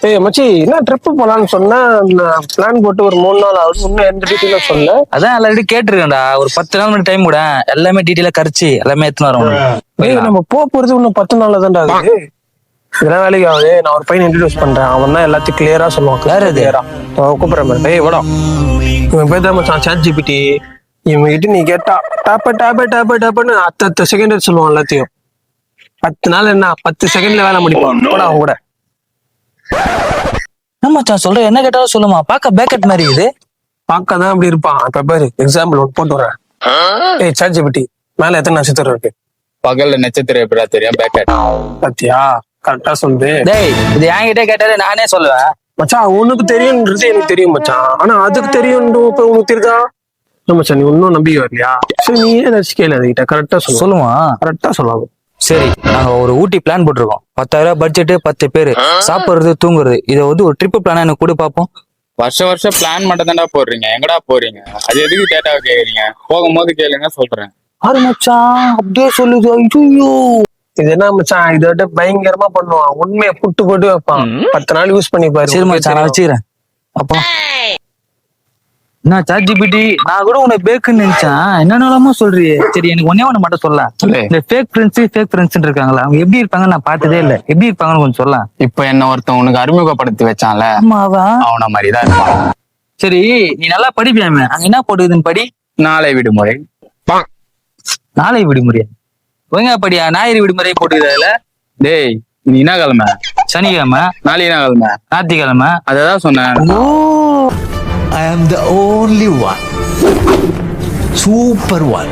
ஏய் மச்சி என்ன ட்ரிப் போலான்னு சொன்னா பிளான் போட்டு ஒரு 3 நாள் ஆகுது, இன்னும் எந்த டீட்டெயிலும் சொல்ல. அதான் ஆல்ரெடி கேட்டிருக்கேன்டா. ஒரு 10 நாள் மட்டும் டைம் கூட எல்லாமே டீட்டெயிலா கரைச்சு எல்லாமே எடுத்துன்னு வரோம். ஏய் நம்ம போறது இன்னும் 10 நாள்ல தான்டா ஆகுது. இதெல்லாம் வேலைக்கு ஆகுது. நான் ஒரு பையனை இன்ட்ரடியூஸ் பண்றேன், அவன் தான் எல்லாத்தையும் கிளியரா சொல்லுவான். யாரு அது? கூப்பிடுறேன். ஏய் வாடா, இவன் பேர் தான் மச்சான் சாட் ஜிபிடி. இவன் கிட்ட நீ கேட்டா டாப்பன்னு அத்த செகண்ட் சொல்லுவான் எல்லாத்தையும். 10 நாள் என்ன 10 செகண்ட்ல வேலை முடிப்பான். போடா அவன் கூட. என்ன மச்சான் சொல்ற? என்ன கேட்டாலும் சொல்லுமா? பாக்க பேக்கெட் மாதிரி இது. பார்க்க தான் அப்படி இருப்பான். இப்ப பாரு எக்ஸாம்பிள் ஒன்று போட்டு வரேன். ஏய் சாட் ஜிபிடி, மேல எத்தனை நட்சத்திரம் இருக்கு? பகல்ல நட்சத்திரம் எப்படா தெரியும்? பேக்கெட் பாத்தியா, கரெக்டா சொல்லுது. டேய் இது என்கிட்ட கேட்டாலே நானே சொல்லுவேன். மச்சான் உனக்கு தெரியும்ன்றது எனக்கு தெரியும் மச்சான், ஆனா அதுக்கு தெரியும் இப்ப உனக்கு தெரியுதா? மச்சான் நீ இன்னும் நம்பி வரலையா? சரி நீ ஏதாச்சும் கேளு அதுகிட்ட, கரெக்டா சொல்லுமா? கரெக்டா சொல்லுவாங்க. சரி, நாங்க ஒரு ஊட்டி பிளான் போட்டிருக்கோம். 10,000 பட்ஜெட், 10 பேரு, சாப்பிடுறது தூங்குறது. இதை வந்து ஒரு ட்ரிப் பிளானா எனக்கு கூட பாப்போம். வருஷம் பிளான் மட்டும் தான்டா போடுறீங்க, எங்கடா போறீங்க? அது எதுக்கு டேட்டாவை கேக்குறீங்க? போகும்போது கேளுங்க சொல்றேன். ஆறு மச்சான் அப்படியே சொல்லுது. ஐயோ இது என்ன மச்சான், இதை விட பயங்கரமா பண்ணுவான். உண்மையை புட்டு போட்டு வைப்பான். 10 நாள் யூஸ் பண்ணி பாரு. சரி மச்சான் நான் வச்சுக்கிறேன். அப்போ நான் சாட் ஜிபிடி, நான் கூட உன்னை பேக்குன்னு நினைச்சேன். என்னென்னலாமோ சொல்றியே. சரி எனக்கு ஒன்னே மட்டும் சொல்லலாம். இந்த ஃபேக் ஃப்ரெண்ட்ஸ் இருக்காங்களா, அவங்க எப்படி இருப்பாங்க நான் பார்த்ததே இல்ல. எப்படி இருப்பாங்கன்னு கொஞ்சம் சொல்லலாம். இப்ப என்ன ஒருத்தன் உனக்கு அறிமுகப்படுத்தி வச்சான்ல, அவன மாதிரிதான் இருப்பான். சரி நீ நல்லா படிப்பியாமே, அங்க என்ன போட்டுக்குதுன்னு படி. நாளை விடுமுறை. நாளை விடுமுறையா? ஒழுங்கா படியா. ஞாயிறு விடுமுறை போட்டுக்கிறதுல. டேய் நீ என்ன கிழமை? சனிக்கிழமை. நாளைக்கு என்ன கிழமை? ஞாயிற்றுக்கிழமை. அததான் சொன்னேன். I am the only one. Super one.